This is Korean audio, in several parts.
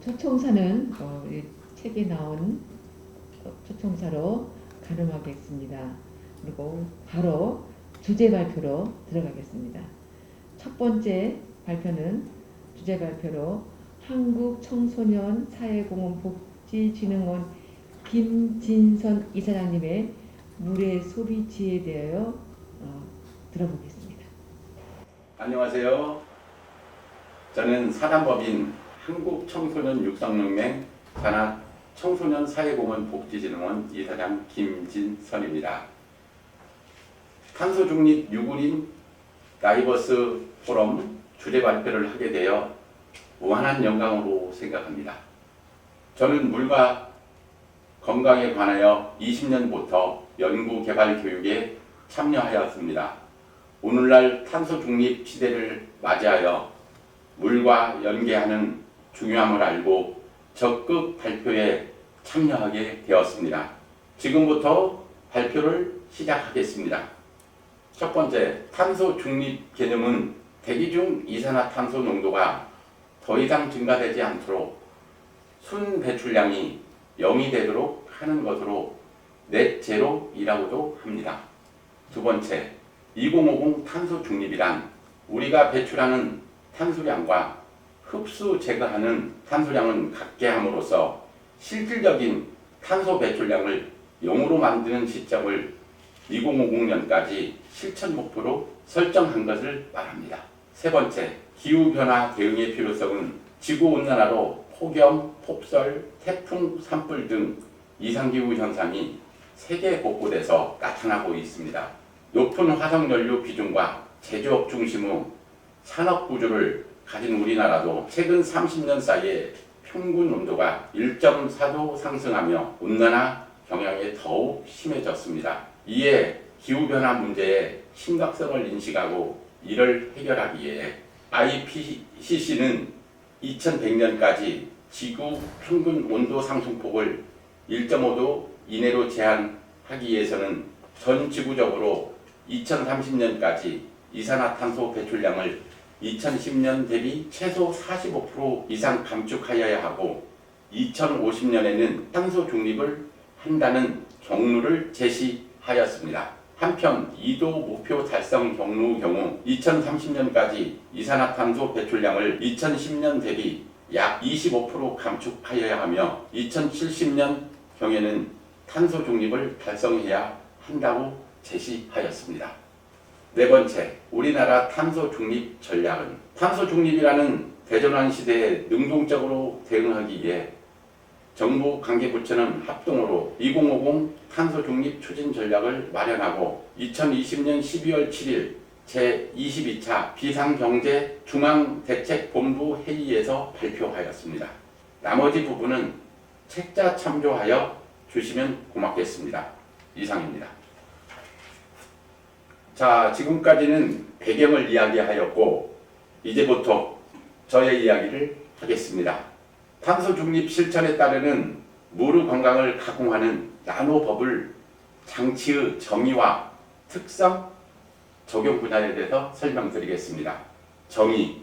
초청사는 이 책에 나온 초청사로 가름하겠습니다. 그리고 바로 주제 발표로 들어가겠습니다. 첫 번째 발표는 주제 발표로 한국청소년사회공헌복지진흥원 김진선 이사장님의 물의 소비지에 대하여 들어보겠습니다. 안녕하세요. 저는 사단법인 한국청소년육성연맹 산하 청소년사회공헌복지진흥원 이사장 김진선입니다. 탄소중립 유구림 다이버스 포럼 주제 발표를 하게 되어 무한한 영광으로 생각합니다. 저는 물과 건강에 관하여 20년부터 연구개발 교육에 참여하였습니다. 오늘날 탄소중립 시대를 맞이하여 물과 연계하는 중요함을 알고 적극 발표에 참여하게 되었습니다. 지금부터 발표를 시작하겠습니다. 첫 번째, 탄소 중립 개념은 대기 중 이산화탄소 농도가 더 이상 증가되지 않도록 순 배출량이 0이 되도록 하는 것으로 넷제로이라고도 합니다. 두 번째, 2050 탄소 중립이란 우리가 배출하는 탄소량과 흡수 제거하는 탄소량은 같게 함으로써 실질적인 탄소 배출량을 0으로 만드는 시점을 2050년까지 실천 목표로 설정한 것을 말합니다. 세 번째, 기후변화 대응의 필요성은 지구온난화로 폭염, 폭설, 태풍, 산불 등 이상기후 현상이 세계 곳곳에서 나타나고 있습니다. 높은 화석연료 비중과 제조업 중심의 산업 구조를 가진 우리나라도 최근 30년 사이에 평균 온도가 1.4도 상승하며 온난화 경향이 더욱 심해졌습니다. 이에 기후변화 문제의 심각성을 인식하고 이를 해결하기 위해 IPCC는 2100년까지 지구 평균 온도 상승폭을 1.5도 이내로 제한하기 위해서는 전 지구적으로 2030년까지 이산화탄소 배출량을 2010년 대비 최소 45% 이상 감축하여야 하고 2050년에는 탄소 중립을 한다는 경로를 제시하였습니다. 한편 2도 목표 달성 경로의 경우 2030년까지 이산화탄소 배출량을 2010년 대비 약 25% 감축하여야 하며 2070년 경에는 탄소 중립을 달성해야 한다고 제시하였습니다. 네 번째, 우리나라 탄소 중립 전략은 탄소 중립이라는 대전환 시대에 능동적으로 대응하기 위해 정부 관계부처는 합동으로 2050 탄소 중립 추진 전략을 마련하고 2020년 12월 7일 제22차 비상경제 중앙대책본부 회의에서 발표하였습니다. 나머지 부분은 책자 참조하여 주시면 고맙겠습니다. 이상입니다. 자, 지금까지는 배경을 이야기하였고 이제부터 저의 이야기를 하겠습니다. 탄소 중립 실천에 따르는 무르 건강을 가공하는 나노버블 장치의 정의와 특성, 적용 분야에 대해서 설명드리겠습니다. 정의,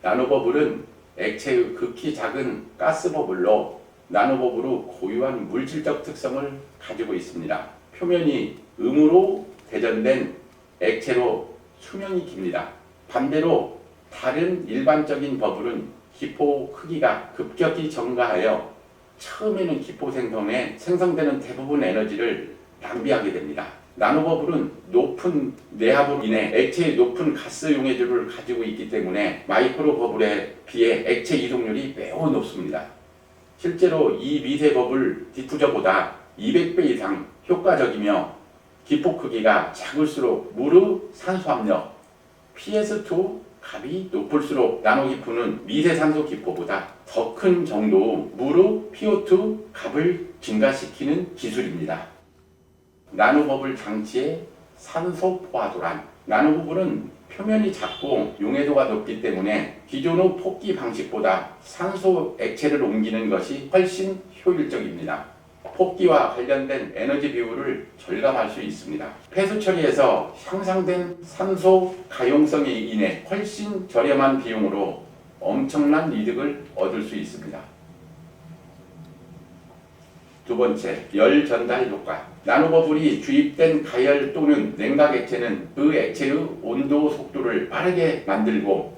나노버블은 액체의 극히 작은 가스버블로 나노버블의 고유한 물질적 특성을 가지고 있습니다. 표면이 음으로 대전된 액체로 수명이 깁니다. 반대로 다른 일반적인 버블은 기포 크기가 급격히 증가하여 처음에는 기포 생성에 생성되는 대부분 에너지를 낭비하게 됩니다. 나노버블은 높은 내압으로 인해 액체의 높은 가스 용해율을 가지고 있기 때문에 마이크로 버블에 비해 액체 이동률이 매우 높습니다. 실제로 이 미세 버블 디퓨저보다 200배 이상 효과적이며 기포 크기가 작을수록 물의 산소 압력 PS2 값이 높을수록 나노기포는 미세산소 기포보다 더 큰 정도의 물의 PO2 값을 증가시키는 기술입니다. 나노버블 장치의 산소 포화도란, 나노버블은 표면이 작고 용해도가 높기 때문에 기존의 폭기 방식보다 산소 액체를 옮기는 것이 훨씬 효율적입니다. 폭기와 관련된 에너지 비율을 절감할 수 있습니다. 폐수 처리에서 향상된 산소 가용성에 인해 훨씬 저렴한 비용으로 엄청난 이득을 얻을 수 있습니다. 두 번째, 열 전달 효과. 나노버블이 주입된 가열 또는 냉각 액체는 그 액체의 온도 속도를 빠르게 만들고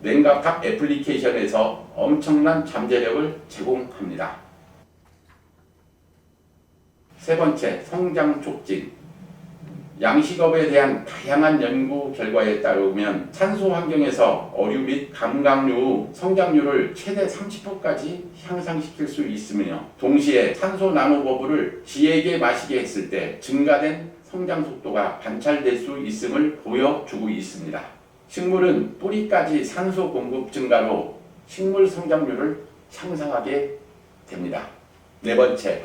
냉각탑 애플리케이션에서 엄청난 잠재력을 제공합니다. 세 번째, 성장 촉진. 양식업에 대한 다양한 연구 결과에 따르면 산소 환경에서 어류 및 감각류 성장률을 최대 30%까지 향상시킬 수 있으며 동시에 산소 나노버블을 쥐에게 마시게 했을 때 증가된 성장 속도가 관찰될 수 있음을 보여주고 있습니다. 식물은 뿌리까지 산소 공급 증가로 식물 성장률을 향상하게 됩니다. 네 번째,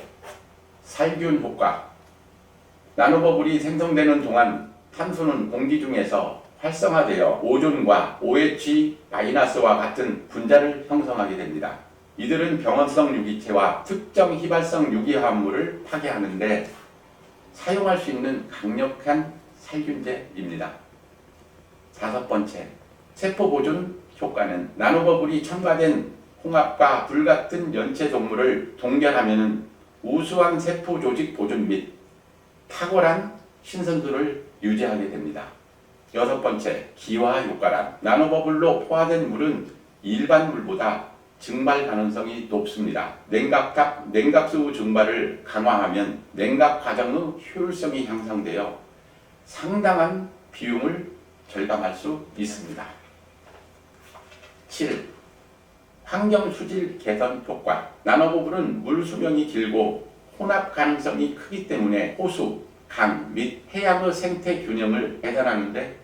살균 효과. 나노버블이 생성되는 동안 탄소는 공기 중에서 활성화되어 오존과 OH-와 같은 분자를 형성하게 됩니다. 이들은 병원성 유기체와 특정 휘발성 유기화합물을 파괴하는데 사용할 수 있는 강력한 살균제입니다. 다섯 번째, 세포 보존 효과는 나노버블이 첨가된 홍합과 불 같은 연체 동물을 동결하면 우수한 세포 조직 보존 및 탁월한 신선도를 유지하게 됩니다. 여섯 번째, 기화 효과란 나노버블로 포화된 물은 일반 물보다 증발 가능성이 높습니다. 냉각탑 냉각수 증발을 강화하면 냉각 과정의 효율성이 향상되어 상당한 비용을 절감할 수 있습니다. 7. 환경 수질 개선 효과. 나노버블은 물 수명이 길고 혼합 가능성이 크기 때문에 호수, 강 및 해양의 생태 균형을 개선하는데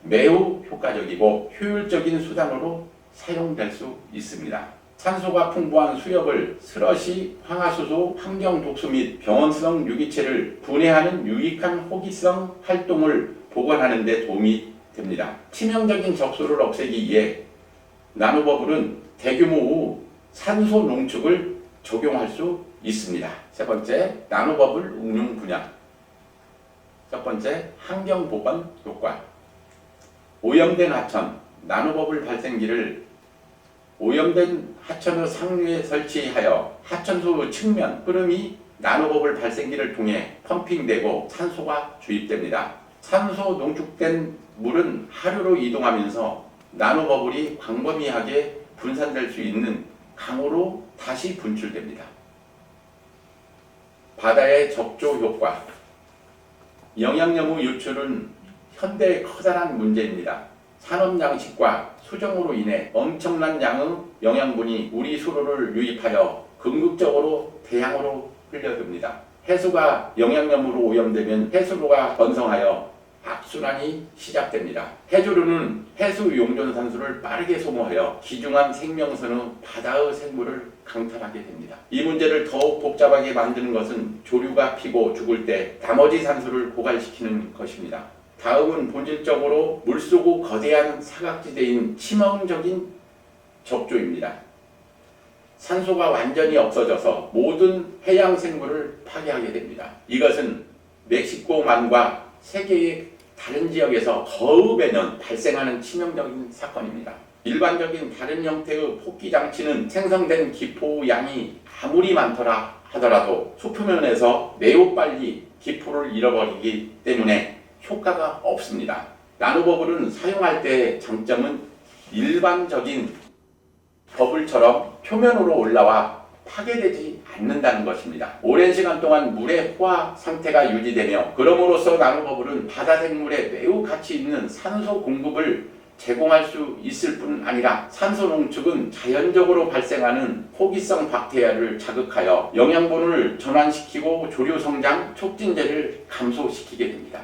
매우 효과적이고 효율적인 수단으로 사용될 수 있습니다. 산소가 풍부한 수역을 스러시, 황화수소, 환경 독소 및 병원성 유기체를 분해하는 유익한 호기성 활동을 보관하는 데 도움이 됩니다. 치명적인 적소를 없애기 위해 나노버블은 대규모 산소 농축을 적용할 수 있습니다. 세 번째, 나노버블 응용 분야. 첫 번째, 환경 보건 효과. 오염된 하천, 나노버블 발생기를 오염된 하천의 상류에 설치하여 하천수 측면 흐름이 나노버블 발생기를 통해 펌핑되고 산소가 주입됩니다. 산소 농축된 물은 하류로 이동하면서 나노버블이 광범위하게 분산될 수 있는 강으로 다시 분출됩니다. 바다의 적조 효과. 영양염의 유출은 현대의 커다란 문제입니다. 산업 양식과 수정으로 인해 엄청난 양의 영양분이 우리 수로를 유입하여 궁극적으로 대양으로 흘려듭니다. 해수가 영양염으로 오염되면 해수로가 번성하여 악순환이 시작됩니다. 해조류는 해수 용존산소를 빠르게 소모하여 귀중한 생명선의 바다의 생물을 강탈하게 됩니다. 이 문제를 더욱 복잡하게 만드는 것은 조류가 피고 죽을 때 나머지 산소를 고갈시키는 것입니다. 다음은 본질적으로 물속의 거대한 사각지대인 치명적인 적조입니다. 산소가 완전히 없어져서 모든 해양 생물을 파괴하게 됩니다. 이것은 멕시코만과 세계의 다른 지역에서 거의 매년 발생하는 치명적인 사건입니다. 일반적인 다른 형태의 폭기 장치는 생성된 기포 양이 아무리 많더라 하더라도 수표면에서 매우 빨리 기포를 잃어버리기 때문에 효과가 없습니다. 나노버블은 사용할 때의 장점은 일반적인 버블처럼 표면으로 올라와 파괴되지 않는다는 것입니다. 오랜 시간 동안 물의 포화 상태가 유지되며 그럼으로써 나노버블은 바다 생물에 매우 가치 있는 산소 공급을 제공할 수 있을 뿐 아니라 산소 농축은 자연적으로 발생하는 호기성 박테리아를 자극하여 영양분을 전환시키고 조류 성장 촉진제를 감소시키게 됩니다.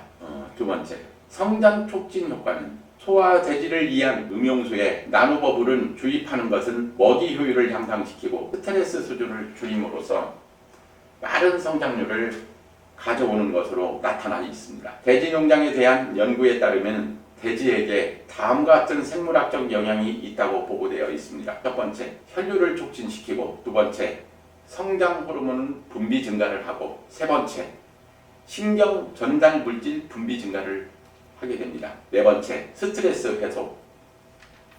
두 번째, 성장 촉진 효과는 소화돼지를 위한 음용수에 나노버블은 주입하는 것은 먹이 효율을 향상시키고 스트레스 수준을 줄임으로써 빠른 성장률을 가져오는 것으로 나타나 있습니다. 돼지 농장에 대한 연구에 따르면 돼지에게 다음과 같은 생물학적 영향이 있다고 보고되어 있습니다. 첫 번째, 혈류를 촉진시키고 두 번째, 성장 호르몬 분비 증가를 하고 세 번째, 신경 전달 물질 분비 증가를 하게 됩니다. 네 번째, 스트레스 해소.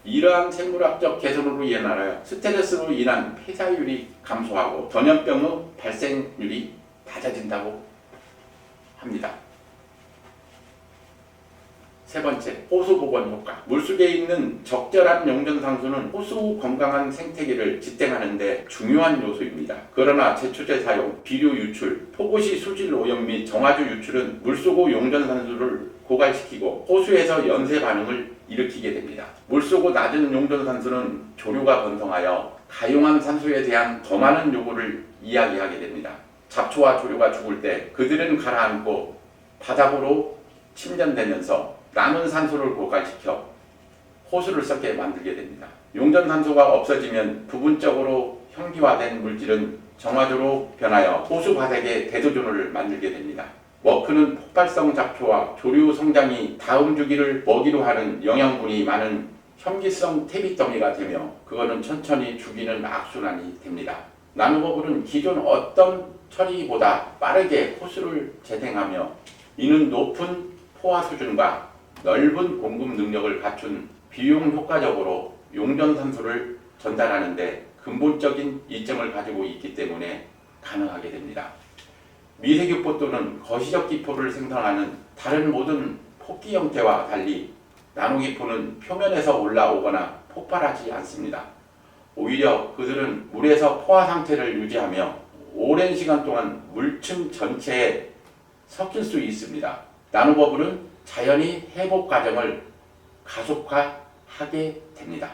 이러한 생물학적 개선으로 인하여 스트레스로 인한 폐사율이 감소하고 전염병의 발생률이 낮아진다고 합니다. 세 번째, 호수 복원 효과. 물속에 있는 적절한 용전산소는 호수 건강한 생태계를 지탱하는 데 중요한 요소입니다. 그러나 제초제 사용, 비료 유출, 폭우시 수질 오염 및 정화조 유출은 물속 용전산소를 고갈시키고 호수에서 연쇄 반응을 일으키게 됩니다. 물속 낮은 용전산소는 조류가 번성하여 가용한 산소에 대한 더 많은 요구를 이야기하게 됩니다. 잡초와 조류가 죽을 때 그들은 가라앉고 바닥으로 침전되면서 남은 산소를 고갈시켜 호수를 썩게 만들게 됩니다. 용전산소가 없어지면 부분적으로 형기화된 물질은 정화조로 변하여 호수 바닥에 대도전을 만들게 됩니다. 워크는 폭발성 잡초와 조류 성장이 다음 주기를 먹이로 하는 영양분이 많은 현기성 퇴비더미가 되며 그거는 천천히 죽이는 악순환이 됩니다. 나노버블은 기존 어떤 처리보다 빠르게 호수를 재생하며 이는 높은 포화 수준과 넓은 공급 능력을 갖춘 비용 효과적으로 용전산소를 전달하는 데 근본적인 이점을 가지고 있기 때문에 가능하게 됩니다. 미세기포 또는 거시적 기포를 생성하는 다른 모든 폭기 형태와 달리 나노기포는 표면에서 올라오거나 폭발하지 않습니다. 오히려 그들은 물에서 포화 상태를 유지하며 오랜 시간 동안 물층 전체에 섞일 수 있습니다. 나노버블은 자연히 회복 과정을 가속화하게 됩니다.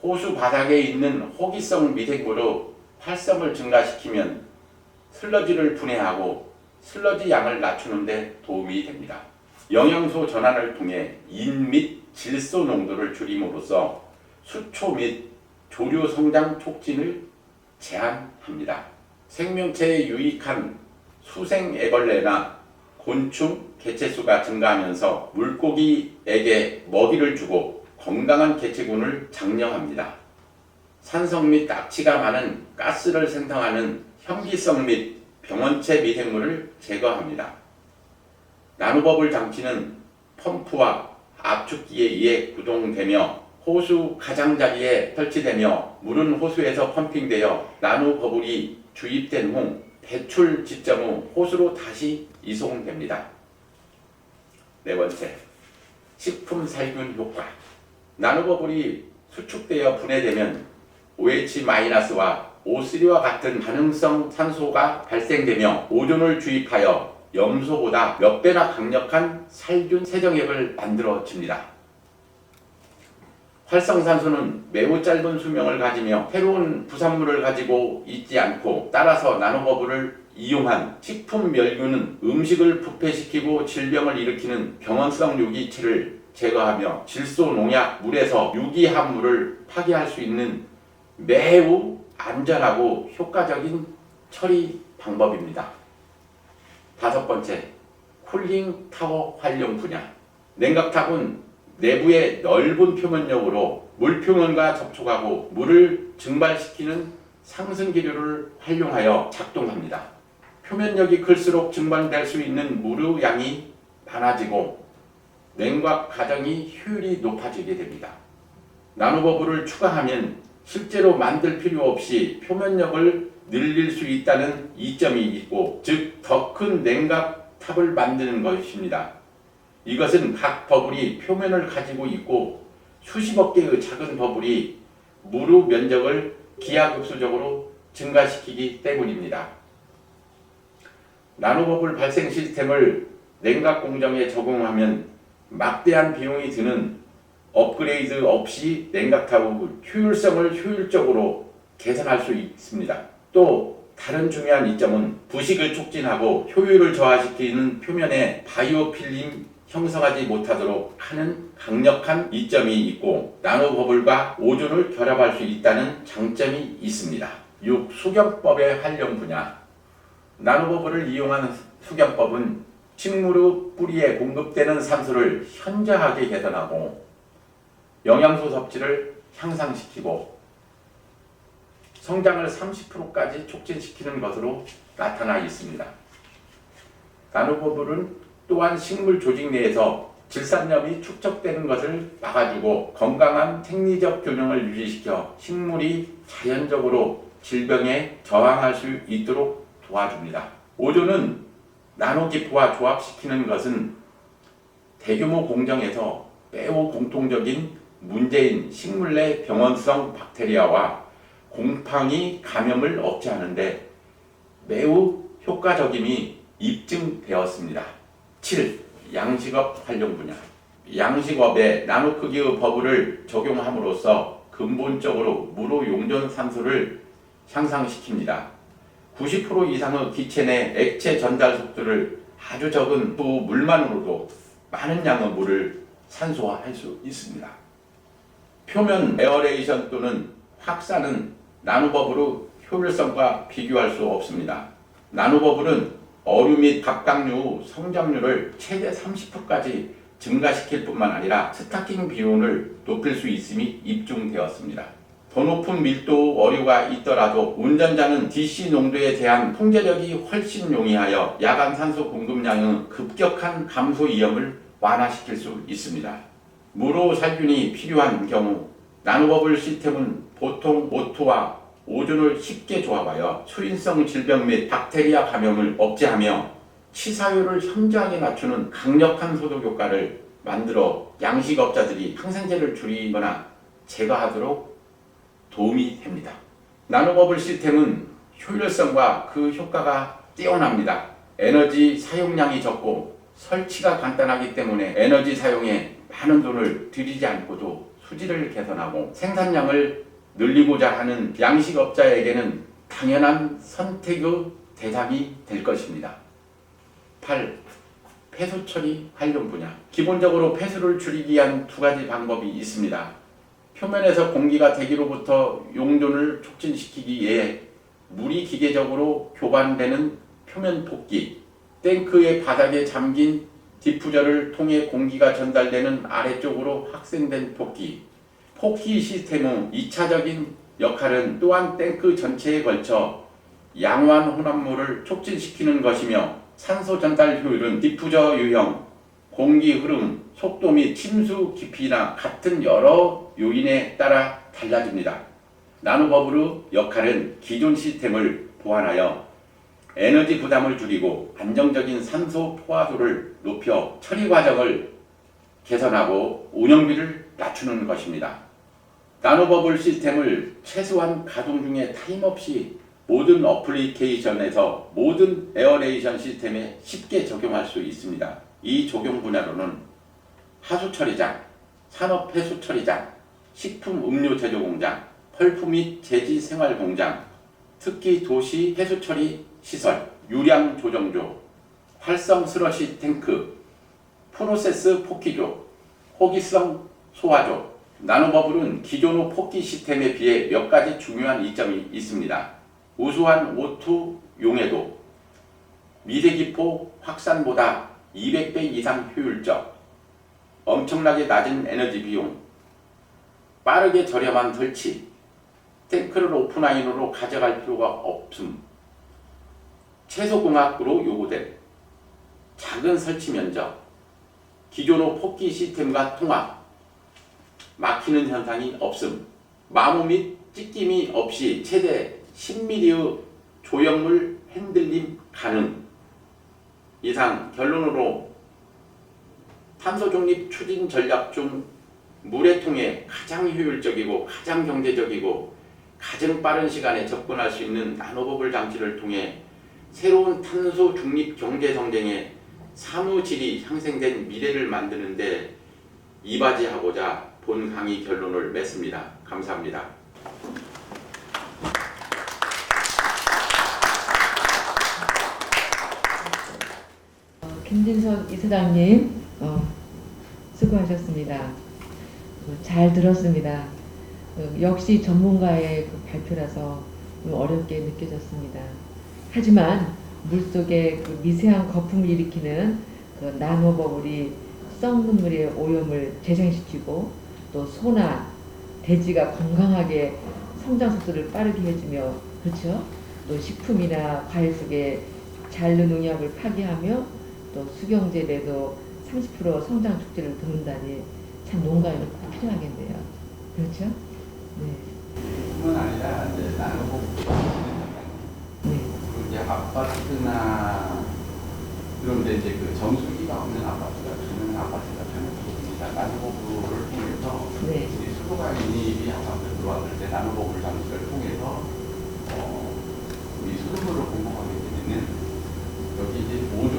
호수 바닥에 있는 호기성 미생물의 활성을 증가시키면 슬러지를 분해하고 슬러지 양을 낮추는 데 도움이 됩니다. 영양소 전환을 통해 인 및 질소 농도를 줄임으로써 수초 및 조류 성장 촉진을 제한합니다. 생명체에 유익한 수생 애벌레나 곤충, 개체수가 증가하면서 물고기에게 먹이를 주고 건강한 개체군을 장려합니다. 산성 및 악취가 많은 가스를 생성하는 현기성 및 병원체 미생물을 제거합니다. 나노버블 장치는 펌프와 압축기에 의해 구동되며 호수 가장자리에 설치되며 물은 호수에서 펌핑되어 나노버블이 주입된 후 배출 지점 후 호수로 다시 이송됩니다. 네 번째, 식품 살균 효과. 나노버블이 수축되어 분해되면 OH-와 O3와 같은 반응성 산소가 발생되며 오존을 주입하여 염소보다 몇 배나 강력한 살균 세정액을 만들어집니다. 활성산소는 매우 짧은 수명을 가지며 새로운 부산물을 가지고 있지 않고 따라서 나노버블을 이용한 식품 멸균은 음식을 부패시키고 질병을 일으키는 병원성 유기체를 제거하며 질소, 농약, 물에서 유기합물을 파괴할 수 있는 매우 안전하고 효과적인 처리 방법입니다. 다섯 번째, 쿨링 타워 활용 분야. 냉각탑은 내부의 넓은 표면력으로 물 표면과 접촉하고 물을 증발시키는 상승기류를 활용하여 작동합니다. 표면력이 클수록 증발될 수 있는 물의 양이 많아지고 냉각 과정이 효율이 높아지게 됩니다. 나노버블을 추가하면 실제로 만들 필요 없이 표면력을 늘릴 수 있다는 이점이 있고, 즉 더 큰 냉각탑을 만드는 것입니다. 이것은 각 버블이 표면을 가지고 있고 수십억 개의 작은 버블이 물의 면적을 기하급수적으로 증가시키기 때문입니다. 나노버블 발생 시스템을 냉각 공정에 적용하면 막대한 비용이 드는 업그레이드 없이 냉각탑의 효율성을 효율적으로 개선할 수 있습니다. 또 다른 중요한 이점은 부식을 촉진하고 효율을 저하시키는 표면에 바이오필름 형성하지 못하도록 하는 강력한 이점이 있고 나노버블과 오존을 결합할 수 있다는 장점이 있습니다. 6. 수경법의 활용 분야. 나노버블을 이용한 수경법은 식물의 뿌리에 공급되는 산소를 현저하게 개선하고 영양소 섭취를 향상시키고 성장을 30%까지 촉진시키는 것으로 나타나 있습니다. 나노버블은 또한 식물 조직 내에서 질산염이 축적되는 것을 막아주고 건강한 생리적 균형을 유지시켜 식물이 자연적으로 질병에 저항할 수 있도록 도와줍니다. 오존은 나노기포와 조합시키는 것은 대규모 공정에서 매우 공통적인 문제인 식물 내 병원성 박테리아와 곰팡이 감염을 억제하는데 매우 효과적임이 입증되었습니다. 7. 양식업 활용 분야. 양식업에 나노 크기의 버블을 적용함으로써 근본적으로 무로 용존 산소를 향상시킵니다. 90% 이상의 기체 내 액체 전달 속도를 아주 적은 두 물만으로도 많은 양의 물을 산소화할 수 있습니다. 표면 에어레이션 또는 확산은 나노버블의 효율성과 비교할 수 없습니다. 나노버블은 어류 및 갑각류 성장률을 최대 30%까지 증가시킬 뿐만 아니라 스타킹 비율을 높일 수 있음이 입증되었습니다. 더 높은 밀도 어류가 있더라도 운전자는 DC 농도에 대한 통제력이 훨씬 용이하여 야간 산소 공급량의 급격한 감소 위험을 완화시킬 수 있습니다. 무로 살균이 필요한 경우 나노버블 시스템은 보통 오토와 오존을 쉽게 조합하여 수인성 질병 및 박테리아 감염을 억제하며 치사율을 현저하게 낮추는 강력한 소독 효과를 만들어 양식업자들이 항생제를 줄이거나 제거하도록 도움이 됩니다. 나노버블 시스템은 효율성과 그 효과가 뛰어납니다. 에너지 사용량이 적고 설치가 간단하기 때문에 에너지 사용에 많은 돈을 들이지 않고도 수질을 개선하고 생산량을 늘리고자 하는 양식업자에게는 당연한 선택의 대상이 될 것입니다. 8. 폐수 처리 활용 분야. 기본적으로 폐수를 줄이기 위한 두 가지 방법이 있습니다. 표면에서 공기가 대기로부터 용존을 촉진시키기 위해 물이 기계적으로 교반되는 표면 폭기, 탱크의 바닥에 잠긴 디퓨저를 통해 공기가 전달되는 아래쪽으로 확산된 폭기, 폭기 시스템의 2차적인 역할은 또한 탱크 전체에 걸쳐 양호한 혼합물을 촉진시키는 것이며 산소 전달 효율은 디퓨저 유형, 공기 흐름, 속도 및 침수 깊이나 같은 여러 요인에 따라 달라집니다. 나노버블의 역할은 기존 시스템을 보완하여 에너지 부담을 줄이고 안정적인 산소 포화도를 높여 처리 과정을 개선하고 운영비를 낮추는 것입니다. 나노버블 시스템을 최소한 가동 중에 타임없이 모든 어플리케이션에서 모든 에어레이션 시스템에 쉽게 적용할 수 있습니다. 이 적용 분야로는 하수처리장, 산업폐수처리장, 식품 음료 제조 공장, 펄프 및 제지 생활 공장, 특히 도시 폐수처리 시설, 유량 조정조, 활성 슬러시 탱크, 프로세스 폭기조, 호기성 소화조. 나노버블은 기존의 폭기 시스템에 비해 몇 가지 중요한 이점이 있습니다. 우수한 O2 용해도, 미세기포 확산보다 200배 이상 효율적, 엄청나게 낮은 에너지 비용, 빠르게 저렴한 설치, 탱크를 오프라인으로 가져갈 필요가 없음, 채소공학으로 요구된 작은 설치 면적, 기존의 폭기 시스템과 통합, 막히는 현상이 없음, 마모 및 찢김이 없이 최대 10mm의 조형물 핸들림 가능. 이상 결론으로 탄소 중립 추진 전략 중 물의 통에 가장 효율적이고 가장 경제적이고 가장 빠른 시간에 접근할 수 있는 나노버블 장치를 통해 새로운 탄소 중립 경제 성장에 사무질이 향생된 미래를 만드는데 이바지하고자 본 강의 결론을 맺습니다. 감사합니다. 김진선 이사장님 수고하셨습니다. 잘 들었습니다. 역시 전문가의 그 발표라서 어렵게 느껴졌습니다. 하지만 물속에 그 미세한 거품을 일으키는 그 나노버블이 썩는 물의 오염을 재생시키고 또 소나 돼지가 건강하게 성장 속도를 빠르게 해주며, 그렇죠? 또 식품이나 과일 속에 잔류 농약을 파괴하며 또 수경재배도 30% 성장 축제를 듣는다니 참 농가에는 꼭 필요하겠네요. 그렇죠? 네. 뿐만 아니라 이제 나누고 네. 이제 아파트나 그런데 이제 그 정수기가 없는 아파트가 주는 아파트가 편입니다. 나누고를 통해서 네. 우리 수도관인이 아파트 들어왔을 때 나누고를 장치를 통해서 우리 수돗물을 공급하게 되면은 여기 이제 모든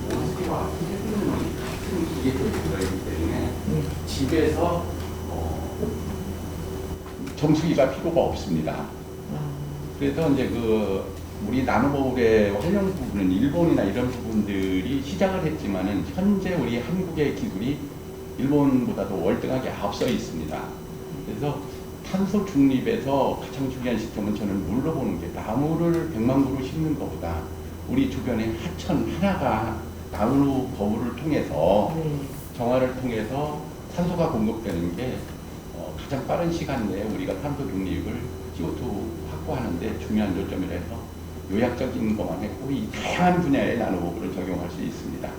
온수기와 해주는 같은 기계들이 들어있기 때문에 네. 집에서 정수기가 필요가 없습니다. 아, 그래서 이제 그 우리 나노버블의 활용 부분은 일본이나 이런 부분들이 시작을 했지만은 현재 우리 한국의 기술이 일본보다도 월등하게 앞서 있습니다. 그래서 탄소 중립에서 가장 중요한 시점은 저는 물로 보는 게 나무를 100만 그루 심는 것보다 우리 주변에 하천 하나가 나무 버블을 통해서 네. 정화를 통해서 탄소가 공급되는 게 가장 빠른 시간 내에 우리가 탄소 중립을 CO2 확보하는데 중요한 요점이라서 요약적인 것만 했고 이 다양한 분야의 나노버블을 적용할 수 있습니다.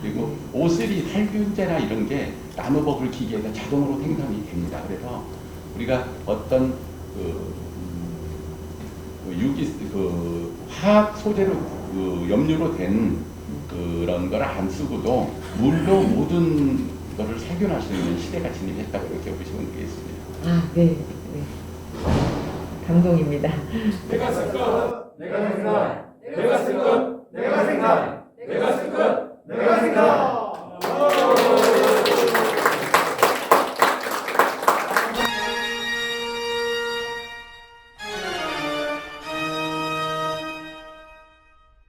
그리고 오슬이 살균제나 이런 게 나노버블 기계에서 자동으로 생산이 됩니다. 그래서 우리가 어떤 화학 소재로 염료로 된 그런 걸 안 쓰고도 물로 모든 거를 살균할 수 있는 시대가 진입했다고 이렇게 보시면 되겠습니다. 아, 네. 네. 감동입니다. 내가 쓸 것, 내가 생산, 내가 쓸 것, 내가 생산, 내가 쓸 것,